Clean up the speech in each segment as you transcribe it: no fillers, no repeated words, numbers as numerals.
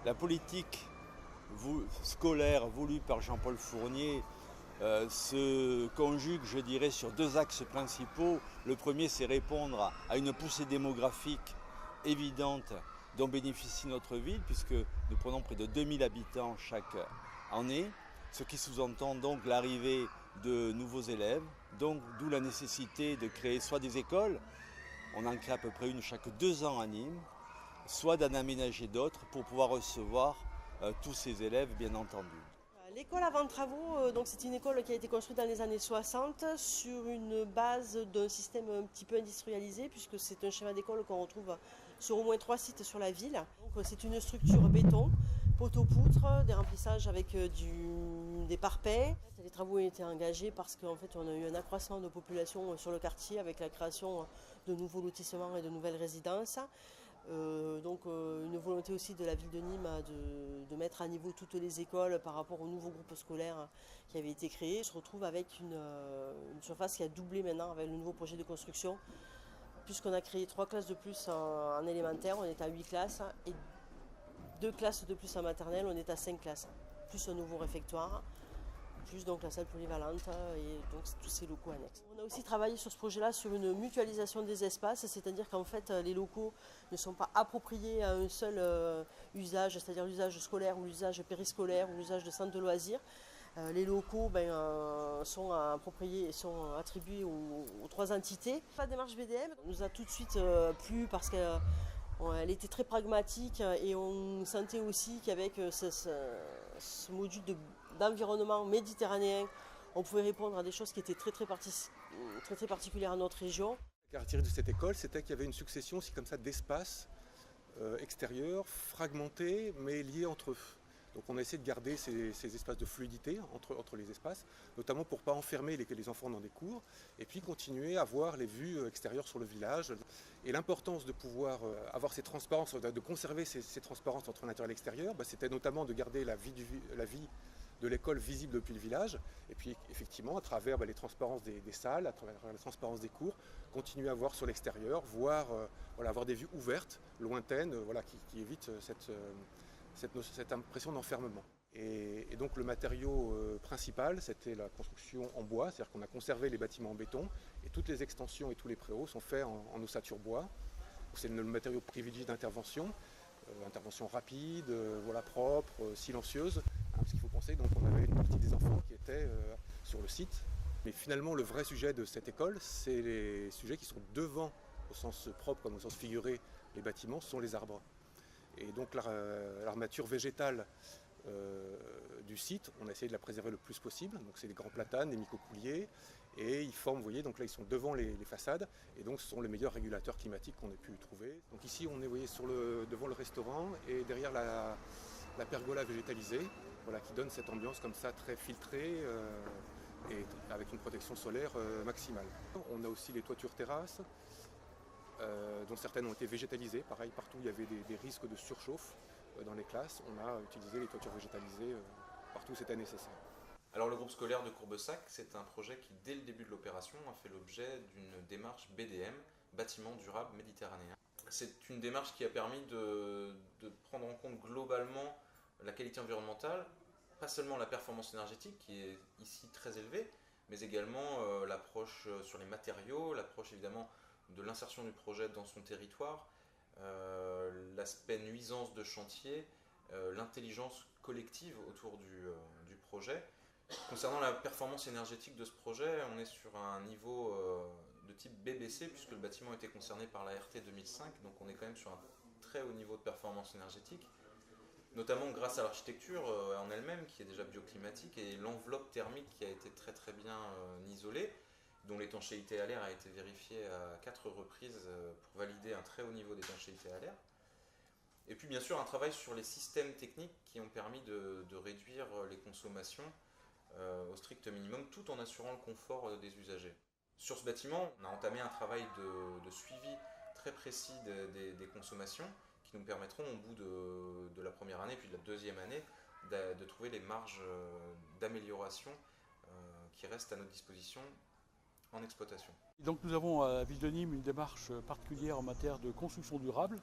La politique scolaire voulue par Jean-Paul Fournier se conjugue, je dirais, sur deux axes principaux. Le premier, c'est répondre à une poussée démographique évidente dont bénéficie notre ville, puisque nous prenons près de 2000 habitants chaque année, ce qui sous-entend donc l'arrivée de nouveaux élèves, donc d'où la nécessité de créer soit des écoles, on en crée à peu près une chaque 2 ans à Nîmes, soit d'en aménager d'autres pour pouvoir recevoir tous ces élèves, bien entendu. L'école avant travaux, donc c'est une école qui a été construite dans les années 60 sur une base d'un système un petit peu industrialisé, puisque c'est un schéma d'école qu'on retrouve sur au moins 3 sites sur la ville. Donc c'est une structure béton, poteaux-poutres, des remplissages avec des parpaings. Les travaux ont été engagés parce qu'en fait on a eu un accroissement de population sur le quartier avec la création de nouveaux lotissements et de nouvelles résidences. Une volonté aussi de la ville de Nîmes de mettre à niveau toutes les écoles par rapport au nouveau groupe scolaire qui avait été créé. Je retrouve avec une surface qui a doublé maintenant avec le nouveau projet de construction, puisqu'on a créé 3 classes de plus en élémentaire, on est à 8 classes, et 2 classes de plus en maternelle, on est à 5 classes, plus un nouveau réfectoire, plus donc la salle polyvalente et donc tous ces locaux annexes. On a aussi travaillé sur ce projet-là sur une mutualisation des espaces, c'est-à-dire qu'en fait les locaux ne sont pas appropriés à un seul usage, c'est-à-dire l'usage scolaire ou l'usage périscolaire ou l'usage de centre de loisirs. Les locaux sont appropriés et sont attribués aux 3 entités. La démarche BDM nous a tout de suite plu parce qu'elle était très pragmatique et on sentait aussi qu'avec ce module d'environnement méditerranéen, on pouvait répondre à des choses qui étaient très particulières à notre région. La caractéristique de cette école, c'était qu'il y avait une succession aussi comme ça d'espaces extérieurs, fragmentés, mais liés entre eux. Donc on a essayé de garder ces espaces de fluidité entre les espaces, notamment pour ne pas enfermer les enfants dans des cours, et puis continuer à voir les vues extérieures sur le village. Et l'importance de pouvoir avoir ces transparences, de conserver ces transparences entre l'intérieur et l'extérieur, c'était notamment de garder la vie de l'école visible depuis le village, et puis effectivement à travers les transparences des salles, à travers la transparence des cours, continuer à voir sur l'extérieur, avoir des vues ouvertes, lointaines, qui évitent cette impression d'enfermement. Et donc le matériau principal, c'était la construction en bois, c'est-à-dire qu'on a conservé les bâtiments en béton, et toutes les extensions et tous les préaux sont faits en ossature bois. C'est le matériau privilégié d'intervention, intervention rapide, propre, silencieuse. Parce qu'il faut penser, donc on avait une partie des enfants qui étaient sur le site. Mais finalement, le vrai sujet de cette école, c'est les sujets qui sont devant, au sens propre comme au sens figuré, les bâtiments, ce sont les arbres. Et donc l'armature végétale du site, on a essayé de la préserver le plus possible. Donc c'est des grands platanes, des micocouliers, et ils forment, vous voyez, donc là ils sont devant les façades, et donc ce sont les meilleurs régulateurs climatiques qu'on ait pu trouver. Donc ici on est, vous voyez, devant le restaurant, et derrière la pergola végétalisée, qui donne cette ambiance comme ça très filtrée et avec une protection solaire maximale. On a aussi les toitures terrasses, dont certaines ont été végétalisées. Pareil, partout il y avait des risques de surchauffe dans les classes. On a utilisé les toitures végétalisées partout où c'était nécessaire. Alors le groupe scolaire de Courbesac, c'est un projet qui, dès le début de l'opération, a fait l'objet d'une démarche BDM, bâtiment durable méditerranéen. C'est une démarche qui a permis de prendre en compte globalement la qualité environnementale, pas seulement la performance énergétique qui est ici très élevée, mais également l'approche sur les matériaux, l'approche évidemment de l'insertion du projet dans son territoire, l'aspect nuisance de chantier, l'intelligence collective autour du projet. Concernant la performance énergétique de ce projet, on est sur un niveau de type BBC puisque le bâtiment a été concerné par la RT 2005, donc on est quand même sur un très haut niveau de performance énergétique, notamment grâce à l'architecture en elle-même qui est déjà bioclimatique et l'enveloppe thermique qui a été très bien isolée, dont l'étanchéité à l'air a été vérifiée à 4 reprises pour valider un très haut niveau d'étanchéité à l'air. Et puis bien sûr un travail sur les systèmes techniques qui ont permis de réduire les consommations au strict minimum tout en assurant le confort des usagers. Sur ce bâtiment, on a entamé un travail de suivi très précis des consommations qui nous permettront au bout de la première année puis de la deuxième année de trouver les marges d'amélioration qui restent à notre disposition en exploitation. Donc nous avons à la ville de Nîmes une démarche particulière en matière de construction durable.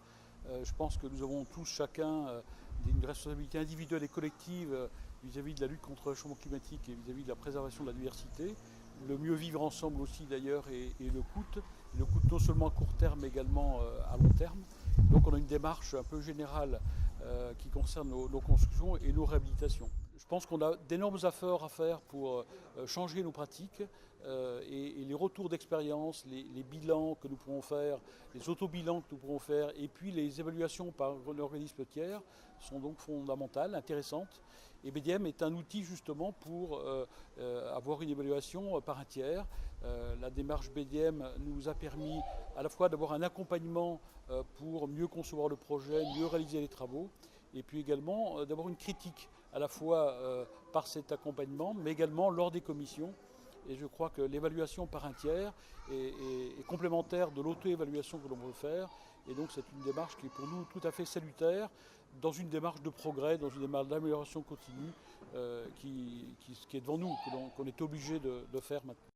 Je pense que nous avons tous chacun d'une responsabilité individuelle et collective vis-à-vis de la lutte contre le changement climatique et vis-à-vis de la préservation de la diversité. Le mieux vivre ensemble aussi d'ailleurs et le coût non seulement à court terme mais également à long terme. Donc on a une démarche un peu générale qui concerne nos constructions et nos réhabilitations. Je pense qu'on a d'énormes efforts à faire pour changer nos pratiques et les retours d'expérience, les bilans que nous pourrons faire, les autobilans que nous pourrons faire et puis les évaluations par l'organisme tiers sont donc fondamentales, intéressantes. Et BDM est un outil justement pour avoir une évaluation par un tiers. La démarche BDM nous a permis à la fois d'avoir un accompagnement pour mieux concevoir le projet, mieux réaliser les travaux, et puis également d'avoir une critique à la fois par cet accompagnement, mais également lors des commissions. Et je crois que l'évaluation par un tiers est complémentaire de l'auto-évaluation que l'on veut faire. Et donc c'est une démarche qui est pour nous tout à fait salutaire, dans une démarche de progrès, dans une démarche d'amélioration continue qui est devant nous, qu'on est obligé de faire maintenant.